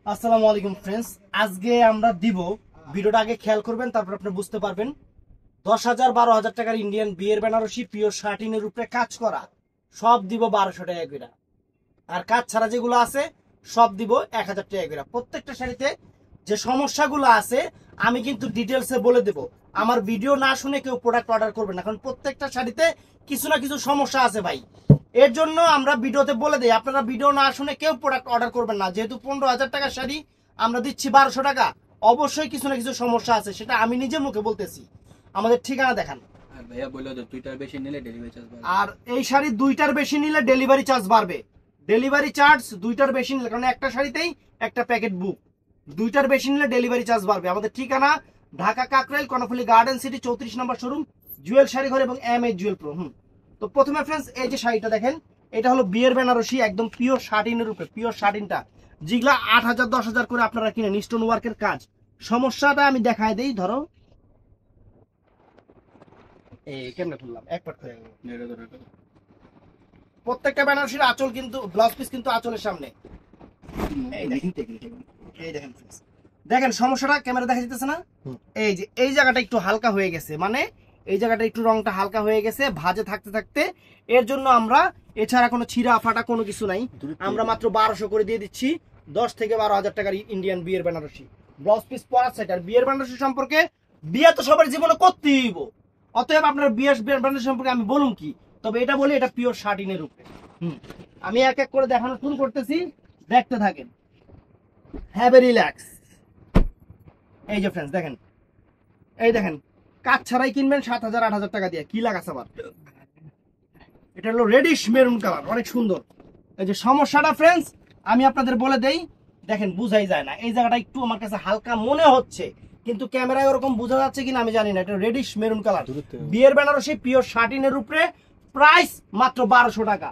আসসালামু আলাইকুম ফ্রেন্ডস, আজকে আমরা দিব ভিডিওটা আগে খেয়াল করবেন, তারপর আপনি বুঝতে পারবেন। 10,000 12,000 টাকার ইন্ডিয়ান বিয়ের বেনারসি পিওর শার্টিনের উপরে কাজ করা সব দিব 1200 টাকা করে। আর কাজ ছাড়া যেগুলো আছে সব দিব 1000 টাকা করে। প্রত্যেকটা শাড়িতে যে সমস্যাগুলো আছে আমি কিন্তু ডিটেলসে বলে দেব। আমার ভিডিও না শুনে কেউ প্রোডাক্ট অর্ডার করবেন না, কারণ প্রত্যেকটা শাড়িতে কিছু না কিছু সমস্যা আছে ভাই। এর জন্য আমরা ভিডিওতে বলে দিই, আপনারা ভিডিও না শুনে কেউ প্রোডাক্ট অর্ডার করবেন না। যেহেতু 15,000 টাকার শাড়ি আমরা দিচ্ছি 1200 টাকা, অবশ্যই কিছু না কিছু সমস্যা আছে, সেটা আমি নিজে মুখে বলতেছি। আমাদের ঠিকানা দেখান। আর ভাইয়া বললো যে দুইটার বেশি নিলে ডেলিভারি চার্জ বাড়বে। আর এই শাড়ি দুইটার বেশি নিলে ডেলিভারি চার্জ বাড়বে। ডেলিভারি চার্জ দুইটার বেশি নিলে, কারণ একটা শাড়িতেই একটা প্যাকেট বুক, দুইটার বেশি নিলে ডেলিভারি চার্জ বাড়বে। আমাদের ঠিকানা ঢাকা কাকরাইল কর্ণফুলী গার্ডেন সিটি 34 নম্বর শোরুম, জুয়েল শাড়ি ঘর এবং এম জুয়েল প্রো। তো প্রথমে ফ্রেন্ডস এই যে শাড়িটা দেখেন, এটা হলো বিয়ের বেনারসি, একদম পিওর শার্টিনের উপরে। পিওর শার্টিনটা যেগুলা 8,000 10,000 করে আপনারা কিনেন, স্টোন ওয়ার্কের কাজ। সমস্যাটা আমি দেখায় দেই, ধরো এই কেমনে খুললাম, এক পাট হয়ে গেল। প্রত্যেকটা বেনারসির আঁচল কিন্তু, ব্লাউজ পিস কিন্তু আঁচলের সামনে। এই দেখেন এই দেখেন friends, দেখেন সমস্যাটা ক্যামেরা দেখা যাচ্ছে না? এই যে এই জায়গাটা একটু হালকা হয়ে গেছে, মানে এই জায়গাটা একটু রংটা হালকা হয়ে গেছে ভাঁজে থাকতে থাকতে। এর জন্য আমরা, এছাড়া কোনো ছিঁড়া ফাটা কোনো কিছু নাই, আমরা মাত্র 1200 করে দিয়ে দিচ্ছি। 10 থেকে 12,000 টাকার ইন্ডিয়ান বিয়ের বেনারসি ব্লাউজ পিস পরার সেট। আর বিয়ের বেনারসি সম্পর্কে, বিয়ে তো সবার জীবনে করতেই হইব, অতএব আপনার বিয়ের বেনারসি সম্পর্কে আমি বলুন কি, তবে এটা বলি এটা পিওর শার্টিনের উপরে। আমি এক এক করে দেখানো শুরু করতেছি, দেখতে থাকেন, হ্যাভ এ রিল্যাক্স। এই যে ফ্রেন্ডস দেখেন, এই দেখেন কাজ ছাড়াই কিনবেন 7,000 8,000 টাকা দিয়ে, কি লাগাছে আবার। এটা হলো রেডিশ মেরুন কালার, অনেক সুন্দর। এই যে সমস্যাটা ফ্রেন্ডস আমি আপনাদের বলে দেই, দেখেন বুঝাই যায় না, এই জায়গাটা একটু আমার কাছে হালকা মনে হচ্ছে, কিন্তু ক্যামেরায় ওরকম বোঝা যাচ্ছে কিনা আমি জানি না। এটা রেডিশ মেরুন কালার, বিয়ের বেনারসি পিওর শার্টিনের উপরে, প্রাইস মাত্র 1200 টাকা,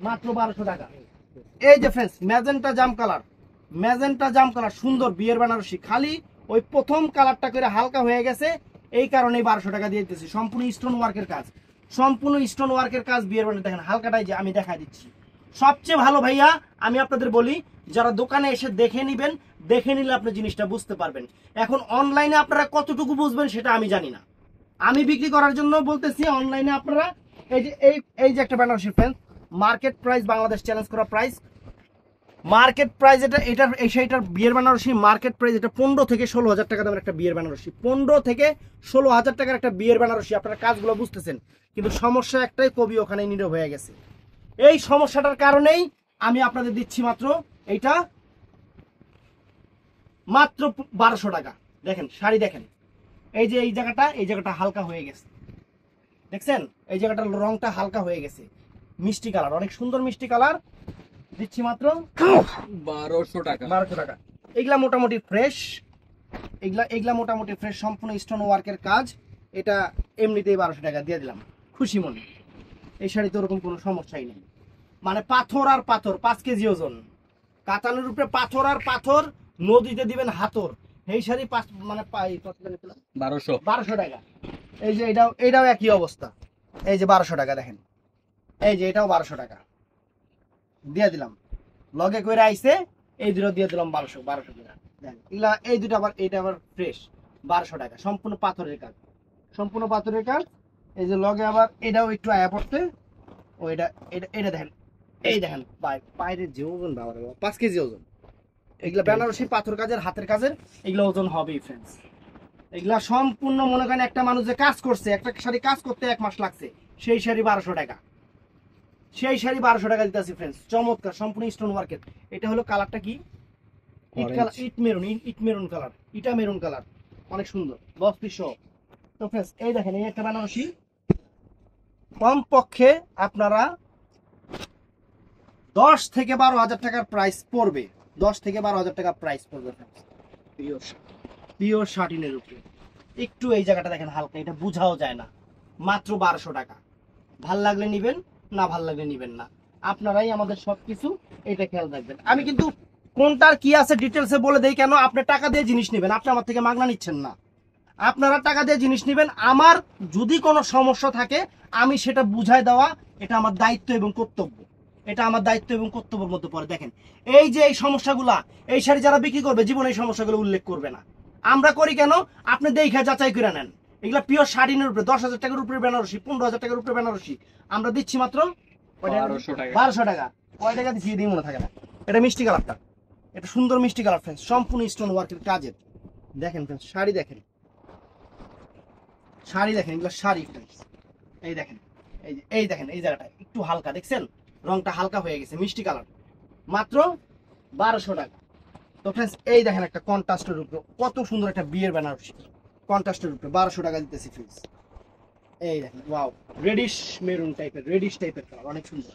মাত্র 1200 টাকা। এই যে ফ্রেন্ডস ম্যাজেন্টা জাম কালার, ম্যাজেন্টা জাম কালার সুন্দর বিয়ের বেনারসি, খালি ওই প্রথম কালারটা করে হালকা হয়ে গেছে, এই কারণে 1200 টাকা দিয়ে দিতেছি। সম্পূর্ণ স্টোন ওয়ার্কের কাজ, সম্পূর্ণ স্টোন ওয়ার্কের কাজ বিয়ের বেনারসি। দেখেন হালকাটাই যে আমি দেখাই দিচ্ছি। সবচেয়ে ভালো ভাইয়া আমি আপনাদের বলি, যারা দোকানে এসে দেখে নিবেন, দেখে নিলে আপনি জিনিসটা বুঝতে পারবেন। এখন অনলাইনে আপনারা কতটুকু বুঝবেন সেটা আমি জানি না, আমি বিক্রি করার জন্য বলতেছি। অনলাইনে আপনারা এই যে এই যে একটা Banarasi friends, market price, Bangladesh challenge করা প্রাইস, মার্কেট প্রাইস এটার এই শাড়িটার বিয়ের বেনারসি মার্কেট প্রাইস এটা 15 থেকে 16,000 টাকা দামের একটা বিয়ের বেনারসি। 15 থেকে 16,000 টাকার একটা বিয়ের বেনারসি, আপনারা কাজগুলো বুঝতেছেন, কিন্তু সমস্যা একটাই, কবি ওখানে নীরব হয়ে গেছে। এই সমস্যাটার কারণেই আমি আপনাদের দিচ্ছি মাত্র এইটা, মাত্র 1200 টাকা। দেখেন শাড়ি দেখেন, এই যে এই জায়গাটা হালকা হয়ে গেছে, দেখছেন এই জায়গাটার রংটা হালকা হয়ে গেছে, মিষ্টি কালার, অনেক সুন্দর মিষ্টি কালার, দিচ্ছি মাত্র 1200 টাকা। 1200 টাকা। এগুলা মোটামুটি ফ্রেশ, এগুলা মোটামুটি ফ্রেশ, সম্পূর্ণ স্টোন ওয়ার্কের কাজ। এটা এমনিতেই 1200 টাকা দিয়ে দিলাম খুশি মনে। এই শাড়িতে ওরকম কোনো সমস্যাই নেই, মানে পাথর আর পাথর, 5 কেজি ওজন, কাতানের উপরে পাথর আর পাথর, নদীতে দিবেন হাতর। এই শাড়ি মানে 1200 টাকা। এই যে এটাও একই অবস্থা, এই যে 1200 টাকা দেখেন, এই যে এটাও 1200 টাকা দিয়ে দিলাম। লগে করে আইছে এই দুটো দিয়ে দিলাম 1200 টাকা। এগুলা এই দুটো আবার, এটা আবার ফ্রেশ 1200 টাকা, সম্পূর্ণ পাথরের কাজ, সম্পূর্ণ পাথরের কাজ। এই যে লগে আবার এটাও একটু আয়া পড়তে, ও এটা দেখেন, এই দেখেন পায়ের যে ওজন, বাবা 5 কেজি ওজন। এগুলা বেনারসি পাথর কাজের, হাতের কাজের, এগুলো ওজন হবেই ফ্রেন্ডস। এগুলা সম্পূর্ণ মনে করেন একটা মানুষ যে কাজ করছে, একটা শাড়ি কাজ করতে 1 মাস লাগছে, সেই শাড়ি 1200 টাকা, সেই শাড়ি 1200 টাকা দিতেছি ফ্রেন্ডস। চমৎকার সম্পূর্ণ স্টোন ওয়ার্কের। এটা হলো কালারটা কি, ইট মেরুন কালার, ইটা মেরুন কালার, অনেক সুন্দর, 10 পিস। তো ফ্রেন্ডস এই দেখেন, এই একটা বেনারসি কমপক্ষে আপনারা 10 থেকে 12,000 টাকার প্রাইস পড়বে, 10 থেকে 12,000 টাকা প্রাইস পড়বে পিওর শার্টিনের উপরে। একটু এই জায়গাটা দেখেন হালকা, এটা বুঝাও যায় না, মাত্র 1200 টাকা। ভাল লাগলে নিবেন, না ভাল লাগলে নিবেন না, আপনারাই আমাদের সবকিছু, এটা খেয়াল রাখবেন। আমি কিন্তু কোনটার কি আছে ডিটেলসে বলে দেই, কেন আপনি টাকা দিয়ে জিনিস নেবেন, আপনি আমার থেকে মাগনা নিচ্ছেন না, আপনারা টাকা দিয়ে জিনিস নেবেন। আমার যদি কোনো সমস্যা থাকে আমি সেটা বুঝাই দেওয়া, এটা আমার দায়িত্ব এবং কর্তব্য। এটা আমার দায়িত্ব এবং কর্তব্যের মধ্যে পড়ে। দেখেন এই যে এই সমস্যাগুলা, এই শাড়ি যারা বিক্রি করবে জীবনে এই সমস্যাগুলো উল্লেখ করবে না। আমরা করি কেন? আপনি দেখে যাচাই করে নেন। এগুলা পিওর শাড়িনের উপরে 10,000 টাকার উপরে বেনারসি, 15,000 টাকার উপরে বেনারসি আমরা দিচ্ছি মাত্র 1200 টাকা। 1200 টাকা। কয় টাকা দিচ্ছি দিই মনে থাকে না। এটা মিষ্টি কালারটা, এটা সুন্দর মিষ্টি কালার ফ্রেন্ডস, সম্পূর্ণ স্টোন ওয়ার্কের কাজের। দেখেন ফ্রেন্ডস শাড়ি দেখেন, শাড়ি দেখেন, এগুলো শাড়ি ফ্রেন্ডস। এই দেখেন, এই দেখেন এই জায়গাটা একটু হালকা, দেখছেন রংটা হালকা হয়ে গেছে, মিষ্টি কালার, মাত্র 1200 টাকা। তো ফ্রেন্ডস এই দেখেন একটা কন্ট্রাস্টের উপরে কত সুন্দর একটা বিয়ের বেনারসি, কন্ট্রাস্টের উপরে 1200 টাকা দিতেছি ফ্রেন্ডস। এই দেখেন ওয়াও, রেডিশ মেরুন টাইপের, রেডিশ টাইপের কালার, অনেক সুন্দর।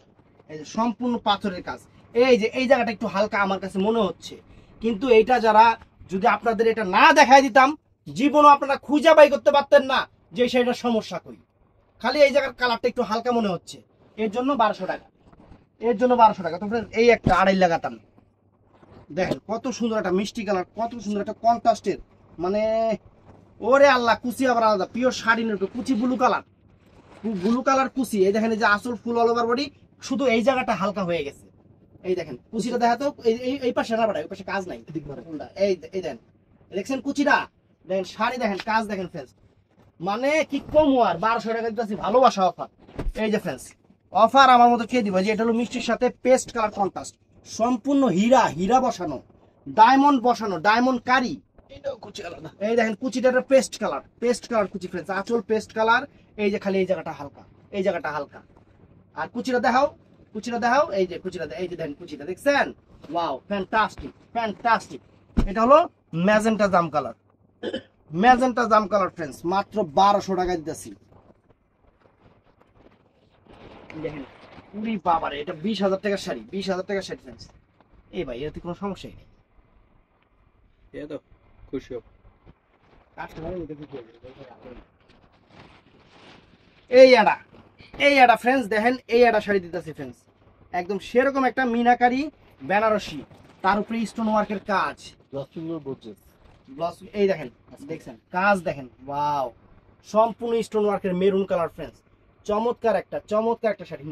এই যে সম্পূর্ণ পাথরের কাজ। এই যে এই জায়গাটা একটু হালকা আমার কাছে মনে হচ্ছে, কিন্তু এইটা যারা যদি আপনাদের এটা না দেখাই দিতাম জীবনও আপনারা খুঁজে বাই করতে পারতেন না যে সেইটার সমস্যা কই। খালি এই জায়গার কালারটা একটু হালকা মনে হচ্ছে, এর জন্য 1200 টাকা, এর জন্য 1200 টাকা। তো ফ্রেন্ডস এই একটা আড়াই লাগাতাম, দেখেন কত সুন্দর একটা মিষ্টি কালার, কত সুন্দর একটা কন্ট্রাস্টের, মানে ওরে আল্লাহ, কুচি আবার আলাদা, পিওর শাড়ি নেই, কুচি ব্লু কালার, ব্লু কালার কুচি। এই দেখেন এই যে আসল ফুল অল ওভার বডি, শুধু এই জায়গাটা হালকা হয়ে গেছে। এই দেখেন কুচিটা দেখা তো, এই পাশে না বাড়া, ওই পাশে কাজ নাই, এই এই দেখেন, দেখছেন কুচিটা, দেখেন শাড়ি দেখেন, কাজ দেখেন ফ্রেন্ডস, মানে কি কম আর 1200 টাকা দিতেছি, ভালোবাসা অফার। এই যে ফ্রেন্ডস অফার আমার মতো কে দিব, যে এটা হলো মিষ্টির সাথে পেস্ট কালার কন্ট্রাস্ট, সম্পূর্ণ হীরা, হীরা বসানো, ডায়মন্ড বসানো, ডায়মন্ড কারি। এই দেখেন কুচিটা পেস্ট কালার, পেস্ট কালার কুচি ফ্রেন্ডস, আঁচল পেস্ট কালার। এই যে খালি এই জায়গাটা হালকা, এই জায়গাটা হালকা। আর কুচিটা দেখাও, কুচিটা দেখাও, এই যে কুচিটা, এই যে দেখেন কুচিটা, দেখছেন ওয়াও, ফ্যান্টাস্টিক ফ্যান্টাস্টিক। এটা হলো ম্যাজেন্টা জাম কালার, ম্যাজেন্টা জাম কালার ফ্রেন্ডস, মাত্র 1200 টাকা দিতেছি। দেখেন উরি বাবারে, এটা 20,000 টাকার শাড়ি, 20,000 টাকার শাড়ি ফ্রেন্ডস। এই ভাই এতে কোনো সমস্যাই নেই, এ তো খুশি হোক। এই আড়া, এই আড়া ফ্রেন্ডস, দেখেন এই আড়া শাড়ি দিতেছি ফ্রেন্ডস, একদম সেরকম একটা মিনাকারি বেনারসি, তার উপরে স্টোন ওয়ার্কের কাজ, এই দেখেন, দেখছেন কাজ দেখেন, ওয়াও, সম্পূর্ণ স্টোন ওয়ার্কের মেরুন কালার ফ্রেন্ডস, চমৎকার একটা, চমৎকার একটা শাড়ি।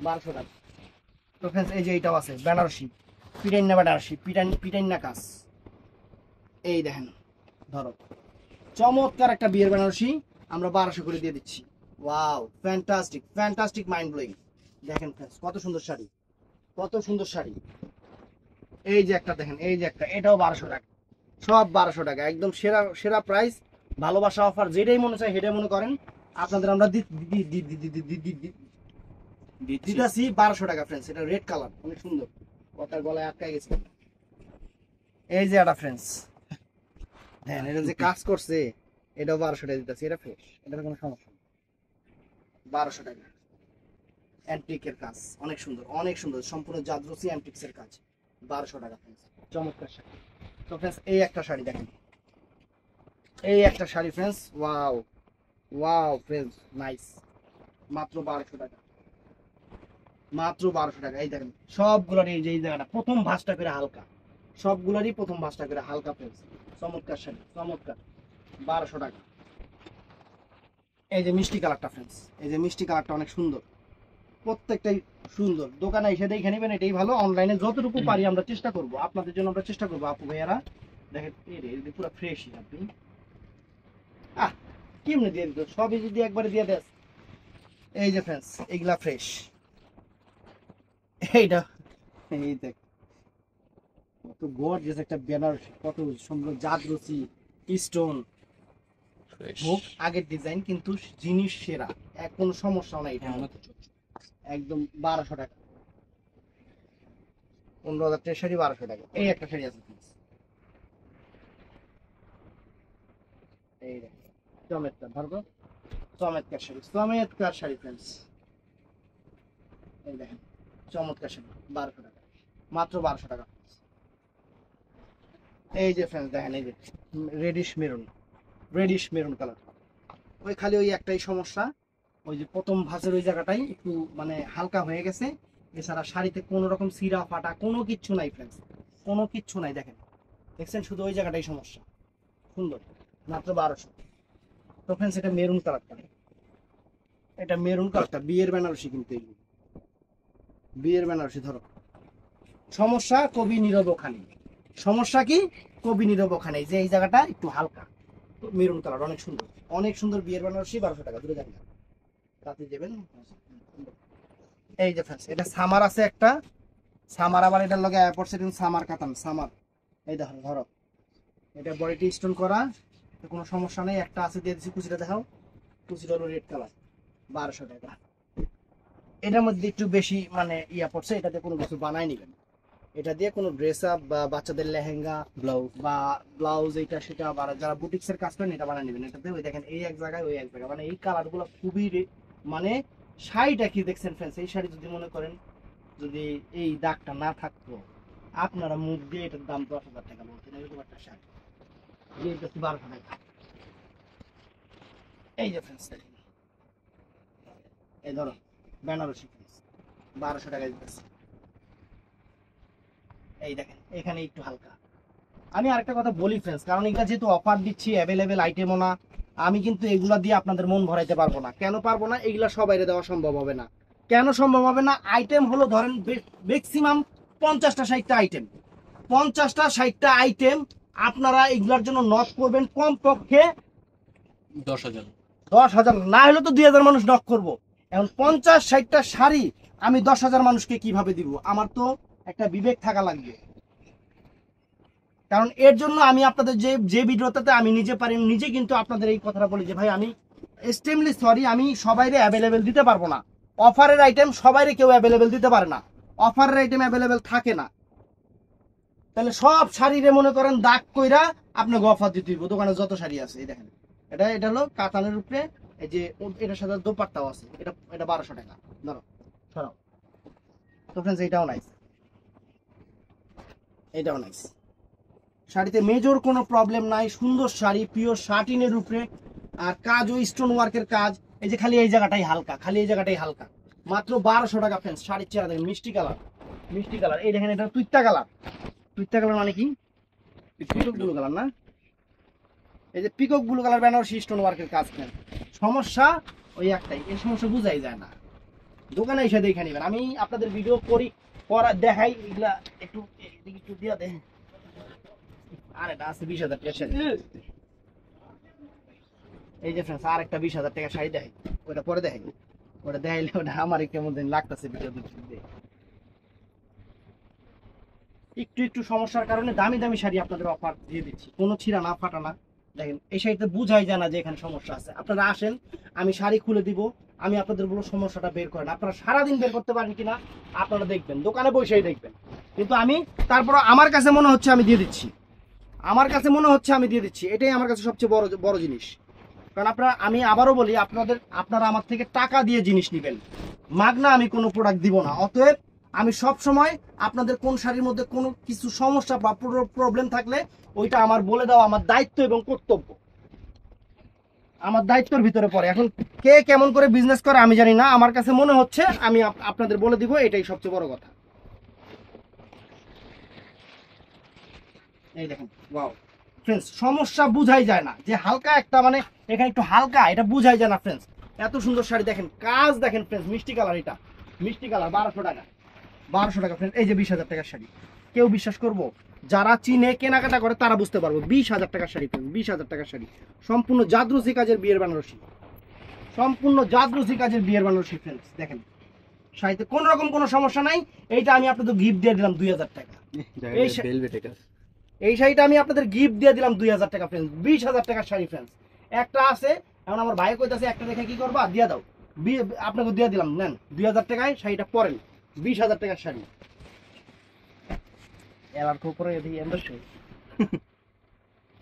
1200 টাকা। তো ফ্রেন্ডস এই যে এইটাও আছে বেনারসি, পিটাইন্না বেনারসি, পিটাইন্না কাজ। এই দেখেন ধরো, চমৎকার একটা বিয়ের বেনারসি আমরা 1200 করে দিয়ে দিচ্ছি। Wow, fantastic fantastic, mind blowing. দেখেন ফ্রেন্ডস কত সুন্দর শাড়ি, কত সুন্দর শাড়ি। এই যে একটা দেখেন, এই যে একটা, এটাও 1200 টাকা, সব 1200 টাকা, একদম সেরা সেরা প্রাইস, ভালোবাসা অফার, যেটাই মনে চাই সেটাই মনে করেন, আপনাদের আমরা দিতেছি 1200 টাকা ফ্রেন্ডস। এটা রেড কালার, অনেক সুন্দর, ওটার গলায় আটকে গেছে। এই যে এটা ফ্রেন্ডস, হ্যাঁ এটা যে কাজ করছে, এটাও 1200 টাকা দিতেছি, এটা ফ্রেশ, এটার কোনো সমস্যা নেই। 1200 টাকা, অ্যান্টিকের কাজ, অনেক সুন্দর, অনেক সুন্দর, সম্পূর্ণ জাদরসি অ্যান্টিক্সের কাজ, 1200 টাকা ফ্রেন্ডস, চমৎকার শাড়ি। তো ফ্রেন্ডস এই একটা শাড়ি দেখেন, এই একটা sari friends, wow wow friends, nice, মাত্র 1200 টাকা, মাত্র 1200 টাকা। এই দেখেন সবগুলোর এই যে এই জায়গাটা প্রথম ভাঁজটা করে হালকা, সবগুলোরই প্রথম ভাঁজটা করে হালকা ফ্রেন্ডস, চমৎকার শাড়ি, চমৎকার, 1200 টাকা। এই যে মিষ্টি কালারটা ফ্রেন্ডস, এই যে মিষ্টি কালারটা অনেক সুন্দর, প্রত্যেকটাই সুন্দর। দোকানে এসে দেখে নেবেন, এটাই ভালো। অনলাইনে যতটুকু পারি আমরা চেষ্টা করব, আপনাদের জন্য আমরা চেষ্টা করবো আপু ভাইয়ারা। দেখেন এই পুরো ফ্রেশ, আপনি আহ কেমনে দিয়ে দিত, সবই যদি একবারে দিয়ে দেস। এই যে ফ্রেন্ডস এইগুলা ফ্রেশ, এইটা এই দেখ কত গর্জিয়াস একটা বেনারসি, কত সুন্দর জাদরসি স্টোন, হোক আগের ডিজাইন কিন্তু জিনিস সেরা, কোনো সমস্যা নাই। এটা একদম 1200 টাকা, 15,000 টাকা শাড়ি 1200 টাকা। এই একটা শাড়ি আছে এই চমৎকার, ধরবো চমৎকার শাড়ি, চমৎকার শাড়ি ফ্রেন্ডস। এই দেখেন চমৎকার শাড়ি, 1200 টাকা, মাত্র 1200 টাকা। এই যে ফ্রেন্ডস দেখেন, এই যে radish maroon, radish maroon colour. ওই খালি ওই একটাই সমস্যা, ওই যে প্রথম ভাঁজের ওই জায়গাটাই একটু মানে হালকা হয়ে গেছে, এছাড়া শাড়িতে কোনো রকম সিরা ফাটা কোনো কিচ্ছু নাই ফ্রেন্ডস, কোনো কিচ্ছু নাই। দেখেন দেখছেন, শুধু ওই জায়গাটাই সমস্যা, সুন্দর, মাত্র 1200। তো ফ্রেন্ডস এটা মেরুন কালারটা, এটা মেরুন কালারটা বিয়ের বেনারসি কিন্তু এগুলো বিয়ের বেনারসি ধরো। সমস্যা কবি নীরব ওখানে। সমস্যা কি? কবি নীরব ওখানে, যে এই জায়গাটা একটু হালকা মেরুন কালার, অনেক সুন্দর, অনেক সুন্দর বিয়ের বেনারসি। 1200 টাকা দূরে যান না, রাতে যাবেন। এই যে ফ্রেন্ডস, এটা সামার আছে একটা, সামার আবার এটার লগে এয়ারপোর্ট সেটিং সামার কাতান সামার। এই দেখো ধরো, এটা বডিটি স্টোন করা, কোনো সমস্যা নেই। একটা আছে দিয়ে দিচ্ছি, কুচিটা দেখাও। কুচিটা হলো রেড কালার, 1200 টাকা। এটার মধ্যে একটু বেশি মানে ইয়া পড়ছে, এটাতে কোনো কিছু বানাই নিবেন। এটা দিয়ে কোনো ড্রেস আপ বা বাচ্চাদের লেহেঙ্গা ব্লাউজ বা ব্লাউজ এইটা সেটা, বা যারা বুটিক্সের কাজ করেন এটা বানাই নেবেন। এটাতে ওই দেখেন এই এক জায়গায় ওই এক জায়গায়, মানে এই কালারগুলো খুবই মানে শাড়িটা কি দেখছেন ফ্রেন্ডস, এই শাড়ি যদি মনে করেন যদি এই দাগটা না থাকতো, আপনারা মুখ দিয়ে এটার দাম 10,000 টাকা বলতেন। এরকম একটা শাড়ি দিয়ে 1200 টাকা। এই যে ফ্রেন্ডস দেখেন, এই ধরো বেনারসি ফ্রেন্ডস 1200 টাকায় দিতেছে। এই দেখেন এখানে একটু হালকা। আমি আরেকটা কথা বলি ফ্রেন্ডস, কারণ এটা যেহেতু অফার দিচ্ছি, অ্যাভেলেবেল আইটেমও না, আমি কিন্তু এগুলা দিয়ে আপনাদের মন ভরাইতে পারবো না। কেন পারবো না? এগুলা সবাইরে দেওয়া সম্ভব হবে না। কেন সম্ভব হবে না? আইটেম হলো ধরেন ম্যাক্সিমাম 50টা 60টা আইটেম, 50টা 60টা আইটেম। আপনারা এগুলার জন্য নক করবেন কমপক্ষে 10,000। 10,000 না হলে তো 2,000 মানুষ নক করবো। এখন 50-60টা শাড়ি আমি 10,000 মানুষকে কিভাবে দিব? আমার তো একটা বিবেক থাকা লাগবে। কারণ এর জন্য আমি আপনাদের যে ভিডিওটাতে আমি নিজে পারি, নিজে কিন্তু আপনাদের এই কথাটা বলি যে ভাই আমি এক্সট্রিমলি সরি, আমি সবাইরে অ্যাভেলেবেল দিতে পারবো না। অফারের আইটেম সবাইরে কেউ অ্যাভেলেবেল দিতে পারে না, অফারের আইটেম অ্যাভেলেবেল থাকে না। তাহলে সব শাড়িরে মনে করেন দাগ কইরা আপনাকে অফার দিতে দিব। দোকানে যত শাড়ি আছে এই দেখেন, এটা হলো কাতানের উপরে, এই যে এটার সাথে দোপাট্টাও আছে, এটা 1200 টাকা। ধরো সরাও তো ফ্রেন্ডস, এটাও নাইস, এটাও নাইস। শাড়িতে মেজর কোনো প্রবলেম নাই, সুন্দর শাড়ি, পিওর শাটিনের উপরে, আর কাজ ওই স্টোন ওয়ার্কের কাজ। এই যে খালি এই জায়গাটাই হালকা, খালি এই জায়গাটাই হালকা, মাত্র 1200 টাকা ফ্রেন্ডস। শাড়ির চেহারা দেখেন, মিষ্টি কালার, মিষ্টি কালার। এই দেখেন এটা তুইত্তা কালার, তুইত্তা কালার মানে কি? পিকক ব্লু কালার না? এই যে peacock blue colour Banarasi stone ওয়ার্কের কাজ। ফ্রেন্ড সমস্যা ওই একটাই, এই সমস্যা বুঝাই যায় না, দোকানে এসে দেখে নেবেন। আমি আপনাদের ভিডিও করি, করা দেখাই, এগুলা একটু একটু দিয়া দেন। আর এটা আছে 20,000 টাকা শাড়ি। এই যে ফ্রেন্ডস আর একটা 20,000 টাকা শাড়ি দেখাই, ওটা পরে দেখাই। ওটা দেখাইলে ওটা আমার কেমন দিন লাগতেছে ভিডিও দেখতে। একটু একটু সমস্যার কারণে দামি দামি শাড়ি আপনাদের অফার দিয়ে দিচ্ছি, কোনো ছিঁড়া না ফাটা না। দেখেন এই শাড়িতে বুঝাই যায় না যে এখানে সমস্যা আছে। আপনারা আসেন, আমি শাড়ি খুলে দিব, আমি আপনাদের বলবো সমস্যাটা বের করেন। আপনারা সারাদিন বের করতে পারেন কিনা আপনারা দেখবেন, দোকানে বসেই দেখবেন। কিন্তু আমি তারপর আমার কাছে মনে হচ্ছে আমি দিয়ে দিচ্ছি, আমার কাছে মনে হচ্ছে আমি দিয়ে দিচ্ছি, এটাই আমার কাছে সবচেয়ে বড় জিনিস। কারণ আমি আবারও বলি, আপনারা আমার থেকে টাকা দিয়ে জিনিস নেবেন, মাগনা আমি কোনো প্রোডাক্ট দিব না। অতএব আমি সব সময় আপনাদের কোন শাড়ির মধ্যে কোনো কিছু সমস্যা বা প্রবলেম থাকলে ওইটা আমার বলে দেওয়া আমার দায়িত্ব এবং কর্তব্য, আমার দায়িত্বের ভিতরে পড়ে। এখন কে কেমন করে বিজনেস করে আমি জানি না, আমার কাছে মনে হচ্ছে আমি আপনাদের বলে দিব, এটাই সবচেয়ে বড় কথা। এই দেখেন ওয়াও ফ্রেন্ডস, সমস্যা বুঝাই যায় না যে হালকা একটা মানে এখানে একটু হালকা, এটা বুঝাই যায় না ফ্রেন্ডস। এত সুন্দর শাড়ি দেখেন, কাজ দেখেন ফ্রেন্ডস, মিষ্টি কালার, এটা মিষ্টি কালার, 1200 টাকা, 1200 টাকা ফ্রেন্ডস। এই যে 20,000 টাকার শাড়ি, কেউ বিশ্বাস করবো? যারা চিনে কেনাকাটা করে তারা বুঝতে পারবো। 20,000 টাকার শাড়ি ফ্রেন্ডস, 20,000 টাকার শাড়ি, সম্পূর্ণ জাদরুসি কাজের বিয়ের বেনারসি, সম্পূর্ণ জাদরুসি কাজের বিয়ের বেনারসি ফ্রেন্ডস। দেখেন শাড়িতে কোন রকম কোনো সমস্যা নাই। এইটা আমি আপনাদের গিফট দিয়ে দিলাম 2,000 টাকা। এই শাড়িটা আমি আপনাদের গিফট দিয়ে দিলাম 2,000 টাকা ফ্রেন্ডস, 20,000 টাকার শাড়ি ফ্রেন্ডস। একটা আছে, এখন আমার ভাই কইতাছে একটা দেখে কি করবা, দিয়ে দাও, আপনাকে দিয়ে দিলাম, নেন 2,000 টাকায় শাড়িটা পরেন, 20,000 টাকার শাড়ি। এবার করে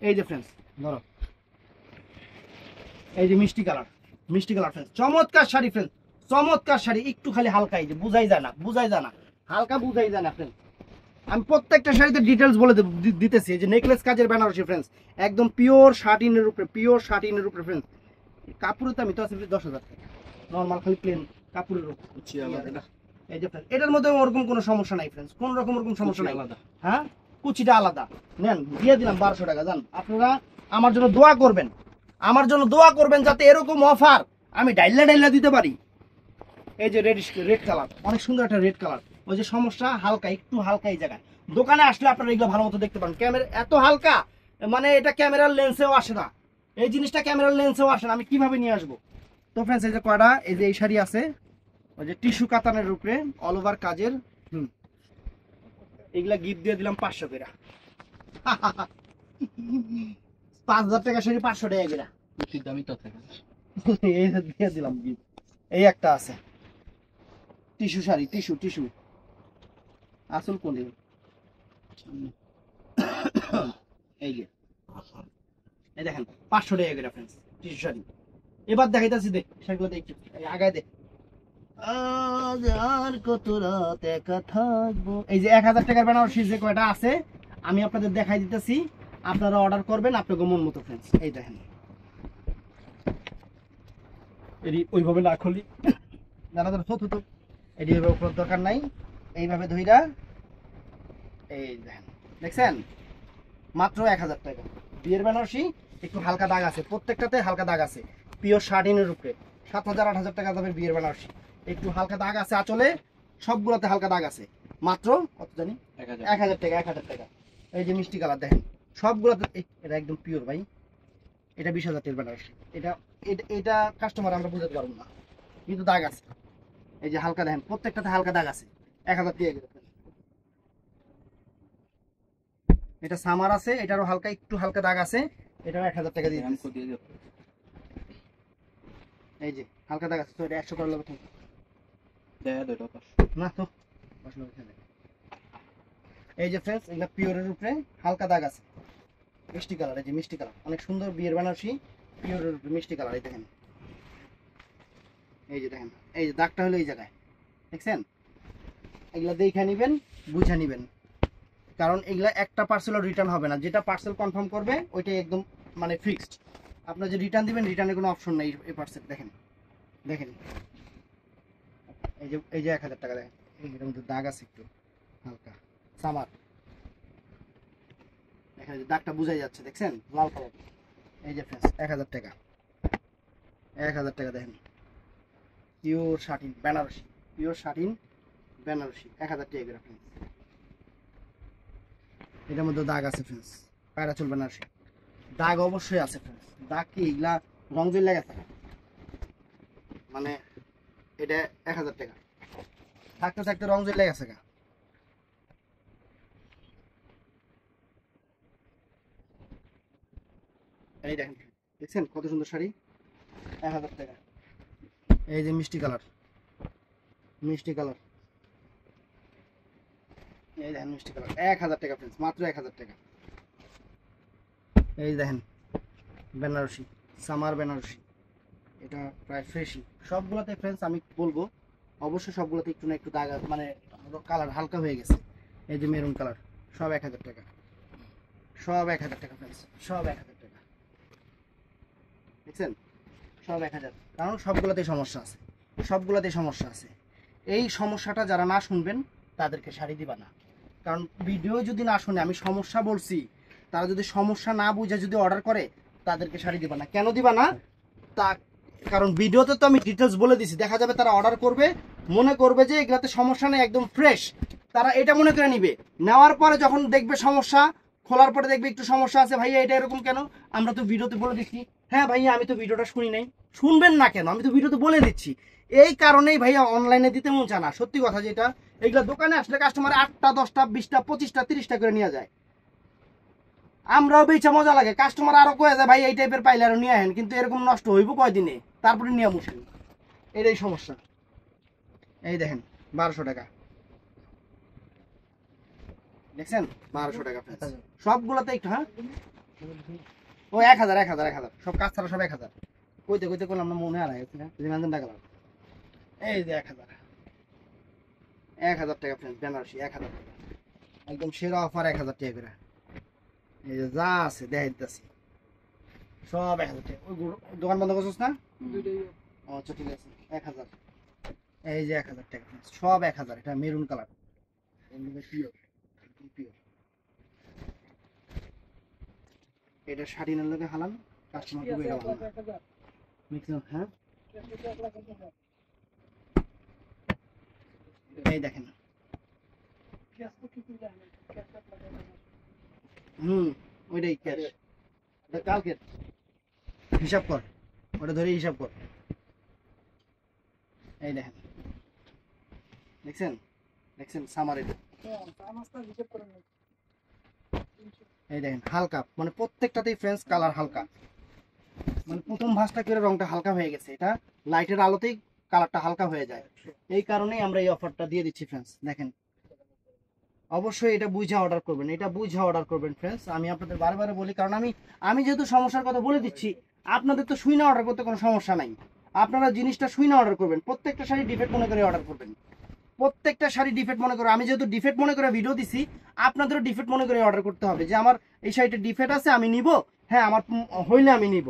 এই যে ফ্রেন্ডস ধরো, এই যে মিষ্টি কালার, মিষ্টি কালার ফ্রেন্ডস, চমৎকার শাড়ি ফ্রেন্ডস, চমৎকার শাড়ি। একটু খালি হালকা, এই যে বুঝাই যায় না, বুঝাই যায় না, হালকা বুঝাই যায় না ফ্রেন্ডস। আমি প্রত্যেকটা শাড়িতে ডিটেলস বলে দিতেছি। যে নেকলেস কাজের বেনারসি ফ্রেন্ডস, একদম পিওর শাটিনের উপরে, পিওর শাটিনের উপরে ফ্রেন্ডস। কাপড়ের দাম তো আছে 10,000 টাকা, নরমাল খালি প্লেন কাপড়ের উপর। এই যে ফ্রেন্ডস এটার মধ্যে ওরকম কোনো সমস্যা নাই ফ্রেন্ডস, কোন রকম ওরকম সমস্যা নাই। হ্যাঁ কুচিটা আলাদা, নেন দিয়ে দিলাম 1200 টাকা। জান আপনারা আমার জন্য দোয়া করবেন, আমার জন্য দোয়া করবেন যাতে এরকম অফার আমি ডাইলা দিতে পারি। এই যে রেড কালার, অনেক সুন্দর একটা রেড কালার। ওই যে সমস্যা হালকা, একটু হালকা এই জায়গায়। দোকানে আসলে আপনারা এগুলো ভালো মতো দেখতে পারেন। ক্যামেরা এত হালকা, মানে এটা ক্যামেরার লেন্সেও আসে না, এই জিনিসটা ক্যামেরার লেন্সেও আসে না, আমি কিভাবে নিয়ে আসবো? তো ফ্রেন্ডস, এই যে কয়টা, এই যে এই শাড়ি আছে, ওই যে টিস্যু কাতানের উপরে অল ওভার কাজের। এগুলা গিফট দিয়ে দিলাম 500 করে। 5000 টাকা শাড়ি 500 টাকা করে। কুচির দামই তো থাকে। এই যে দিয়ে দিলাম গিফট। এই একটা আছে টিস্যু শাড়ি, টিস্যু আসল কোন এই যে, এই দেখেন 500 টাকা করে ফ্রেন্ডস টিস্যু শাড়ি। এবার দেখাইতাছি, দে শাড়িগুলো দেখ একটু, এই আগায় দে। আজ আর কত রাত একা থাকবো। এই যে 1000 টাকার বেনারসি যে কয়টা আছে আমি আপনাদের দেখাই দিতেছি, আপনারা অর্ডার করবেন আপনাদের মন মতো ফ্রেন্ডস। এই দেখেন, এটি ওইভাবে না খুলি, যারা যারা ছোট ছোট এটি ওইভাবে খোলার দরকার নাই, এইভাবে ধইরা এই দেখেন, দেখছেন মাত্র 1000 টাকা। বিয়ের বেনারসি, একটু হালকা দাগ আছে, প্রত্যেকটাতে হালকা দাগ আছে, পিওর শার্টিনের উপরে। 7000 8000 টাকা দামের বিয়ের বেনারসি, একটু হালকা দাগ আছে আঁচলে, সবগুলোতে হালকা দাগ আছে। মাত্র কত জানি 1000 টাকা, 1000 টাকা। এই যে মিষ্টি কালার দেখেন, সবগুলোতে এটা একদম পিওর ভাই। এটা 20000 টাকার বেনারসি। এটা এটা কাস্টমার আমরা বুঝাতে পারবো না, কিন্তু দাগ আছে। এই যে হালকা দেখেন, প্রত্যেকটাতে হালকা দাগ আছে। 1000 টাকা। এটা সামার আছে, এটারও হালকা একটু হালকা দাগ আছে, এটাও 1000 টাকা দিয়ে দিচ্ছি। এই যে হালকা দাগ আছে, তো এটা 100 করে লাগবে না তো। এই যে ফ্রেন্ডস, এগুলা পিওরের উপরে হালকা দাগ আছে, মিষ্টি কালার। এই যে মিষ্টি কালার, অনেক সুন্দর বিয়ের বেনারসি, পিওরের উপরে মিষ্টি কালার। এই দেখেন, এই যে দেখেন, এই যে দাগটা হলো এই জায়গায়, দেখছেন? এগুলা দেখে নিবেন, বুঝে নিবেন, কারণ এগুলা একটা পার্সেলও রিটার্ন হবে না। যেটা পার্সেল কনফার্ম করবে ওইটাই একদম মানে ফিক্সড। আপনার যে রিটার্ন দিবেন, রিটার্নের কোনো অপশন নেই এই পার্সেল। দেখেন দেখেন, এই যে 1000 টাকা দেখেন, এর মধ্যে দাগ আছে একটু হালকা সামার। দেখেন যে দাগটা বোঝাই যাচ্ছে, দেখছেন লাল কালার। এই যে ফ্রেন্ডস 1000 টাকা, 1000 টাকা দেখেন, pure satin Banarasi, pure satin Banarasi 1000 টাকা করে ফ্রেন্ডস। এটার মধ্যে দাগ আছে ফ্রেন্ডস, পায়রা চুল বেনারসি, দাগ অবশ্যই আছে ফ্রেন্ডস। দাগ কি এগুলা রং জল লেগে থাকে, মানে এটা 1000 টাকা, থাকতে থাকতে রং জল লেগে গেছে গা। এই দেখেন, দেখছেন কত সুন্দর শাড়ি, 1000 টাকা। এই যে মিষ্টি কালার, মিষ্টি কালার, এই দেখেন মিষ্টি কালার, 1000 টাকা ফ্রেন্ডস, মাত্র 1000 টাকা। এই দেখেন বেনারসি, সামার বেনারসি, এটা প্রায় ফ্রেশই সবগুলোতে ফ্রেন্ডস। আমি বলবো অবশ্যই সবগুলোতে একটু না একটু দাগ, মানে কালার হালকা হয়ে গেছে। এই যে মেরুন কালার, সব 1000 টাকা, সব 1000 টাকা ফ্রেন্ডস, সব 1000 টাকা। দেখছেন, সব 1000, কারণ সবগুলোতেই সমস্যা আছে, সবগুলোতেই সমস্যা আছে। এই সমস্যাটা যারা না শুনবেন তাদেরকে শাড়ি দিবা না, কারণ ভিডিও যদি না শুনে আমি সমস্যা বলছি, তারা যদি সমস্যা না বুঝে যদি অর্ডার করে, তাদেরকে শাড়ি দিবা না। কেন দিবা না? তা কারণ ভিডিওতে তো আমি ডিটেলস বলে দিছি, দেখা যাবে তারা অর্ডার করবে, মনে করবে যে এগুলাতে সমস্যা নেই, একদম ফ্রেশ, তারা এটা মনে করে নিবে। নেওয়ার পরে যখন দেখবে সমস্যা, খোলার পরে দেখবে একটু সমস্যা আছে, ভাইয়া এটা এরকম কেন, আমরা তো ভিডিওতে বলে দিচ্ছি। হ্যাঁ ভাইয়া, আমি তো ভিডিওটা শুনি নাই। শুনবেন না কেন? আমি তো ভিডিওতে বলে দিচ্ছি। এই কারণেই ভাইয়া অনলাইনে দিতে মন চায় না, সত্যি কথা যেটা। এইগুলা দোকানে আসলে কাস্টমার 8টা 10টা 20টা 25টা 30টা করে নিয়ে যায়, আমরাও বেচা মজা লাগে, কাস্টমার আরো কয়ে যায় ভাই এই টাইপের পাইলে আরো নিয়ে আহেন, কিন্তু এরকম নষ্ট হইব কয়দিনে, তারপরে নিয়ে মুশকিল। এটাই সমস্যা। এই দেখেন 1200 টাকা, দেখছেন 1200 টাকা সবগুলোতে একটু। হ্যাঁ ও 1000 1000 1000, সব কাজ ছাড়া সব 1000। কইতে কইতে করলাম না, মনে হারাই গেছে না, টাকা লাগবে। এই যে 1000, 1000 টাকা ফ্রেন্ড বেনারসি, 1000 টাকা একদম সেরা অফার, 1000 টাকা করে। এই যে যা আছে দেখাইতেছি সব 1000 টাকা। ওই দোকান বন্ধ করছিস না? আচ্ছা ঠিক আছে, 1000। এই যে 1000 টাকা সব 1000। এটা মেরুন কালার, পিওর পিওর। এটা শাড়িনের লগে হালান, কাস্টমার খুব এটা ভালো। হ্যাঁ এই দেখেন ওইটাই ক্যাশ কালকে হিসাব কর, ওটা ধরে হিসাব কর। এই দেখেন, দেখছেন দেখছেন সামার এটা, এই দেখেন হালকা, মানে প্রত্যেকটাতেই ফ্রেন্ডস কালার হালকা, মানে প্রথম ভাঁজটা করে রংটা হালকা হয়ে গেছে, এটা লাইটের আলোতেই কালারটা হালকা হয়ে যায়। এই কারণেই আমরা এই অফারটা দিয়ে দিচ্ছি ফ্রেন্ডস। দেখেন অবশ্যই এটা বুঝে অর্ডার করবেন, এটা বুঝে অর্ডার করবেন ফ্রেন্ডস। আমি আপনাদের বারে বলি, কারণ আমি যেহেতু সমস্যার কথা বলে দিচ্ছি, আপনাদের তো শুই না অর্ডার করতে কোনো সমস্যা নাই, আপনারা জিনিসটা শুই না অর্ডার করবেন। প্রত্যেকটা শাড়ি ডিফেক্ট মনে করে অর্ডার করবেন, প্রত্যেকটা শাড়ি ডিফেক্ট মনে করে। আমি যেহেতু ডিফেক্ট মনে করে ভিডিও দিছি, আপনাদেরও ডিফেক্ট মনে করে অর্ডার করতে হবে, যে আমার এই শাড়িটা ডিফেক্ট আছে আমি নিব, হ্যাঁ আমার হইলে আমি নিব,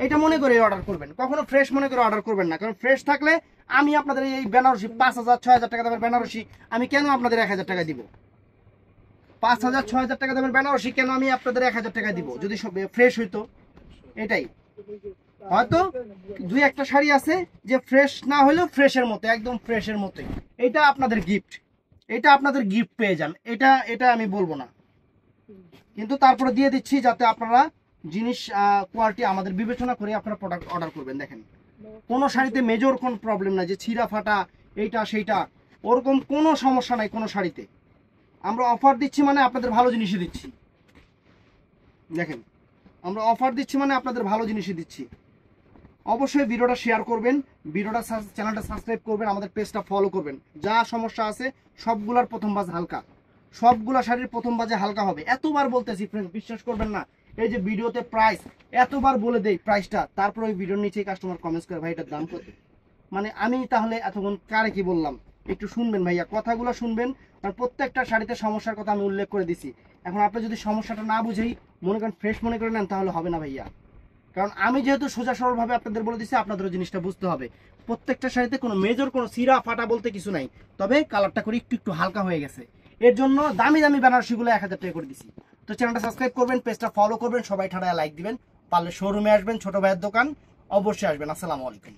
এটা মনে করে অর্ডার করবেন। কখনো ফ্রেশ মনে করে অর্ডার করবেন না, কারণ ফ্রেশ থাকলে আমি আপনাদের এই বেনারসি 5,000 6,000 টাকা দামের বেনারসি আমি কেন আপনাদের 1,000 টাকা দিব? 5,000 6,000 টাকা দামের বেনারসি কেন আমি আপনাদের 1,000 টাকা দিব যদি সব ফ্রেশ হইতো? এটাই হয়তো দুই একটা শাড়ি আছে যে ফ্রেশ না হলেও ফ্রেশের মতো, একদম ফ্রেশের মতোই, এটা আপনাদের গিফট, এটা আপনাদের গিফট পেয়ে যান, এটা আমি বলবো না, কিন্তু তারপরে দিয়ে দিচ্ছি যাতে আপনারা জিনিস কোয়ালিটি আমাদের বিবেচনা করে আপনারা প্রোডাক্ট অর্ডার করবেন। দেখেন কোনো শাড়িতে মেজর কোনো প্রবলেম না যে ছিঁড়া ফাটা এইটা সেইটা, ওরকম কোনো সমস্যা নাই কোনো শাড়িতে। আমরা অফার দিচ্ছি মানে আপনাদের ভালো জিনিসই দিচ্ছি। দেখেন আমরা অফার দিচ্ছি মানে আপনাদের ভালো জিনিসই দিচ্ছি। অবশ্যই ভিডিওটা শেয়ার করবেন, ভিডিওটা চ্যানেলটা সাবস্ক্রাইব করবেন, আমাদের পেজটা ফলো করবেন। যা সমস্যা আছে সবগুলার প্রথম বাজ হালকা, সবগুলা শাড়ির প্রথম বাজে হালকা হবে। এতবার বলতেছি ফ্রেন্ড, বিশ্বাস করবেন না, এই যে ভিডিওতে প্রাইস এতবার বলে দেই প্রাইসটা, তারপরে ওই ভিডিওর নিচে কাস্টমার কমেন্টস করে ভাই এটার দাম কত। মানে আমি তাহলে এতক্ষণ কারে কি বললাম? একটু শুনবেন ভাইয়া, কথাগুলো শুনবেন, কারণ প্রত্যেকটা শাড়িতে সমস্যার কথা আমি উল্লেখ করে দিছি। এখন আপনি যদি সমস্যাটা না বুঝেই মনে করেন ফ্রেশ মনে করে নেন তাহলে হবে না ভাইয়া, কারণ আমি যেহেতু সোজা সরলভাবে আপনাদের বলে দিচ্ছি, আপনাদেরও জিনিসটা বুঝতে হবে। প্রত্যেকটা শাড়িতে কোনো মেজর কোনো সিরা ফাটা বলতে কিছু নাই, তবে কালারটা করে একটু হালকা হয়ে গেছে, এর জন্য দামি দামি বেনারসিগুলো 1,000 টাকা করে দিছি। তো চ্যানেলটা সাবস্ক্রাইব করবেন, পেজটা ফলো করবেন, সবাই ঠাড়ায় লাইক দিবেন, পারলে শোরুমে আসবেন, ছোট ভাইয়ের দোকান অবশ্যই আসবেন। আসসালামু আলাইকুম।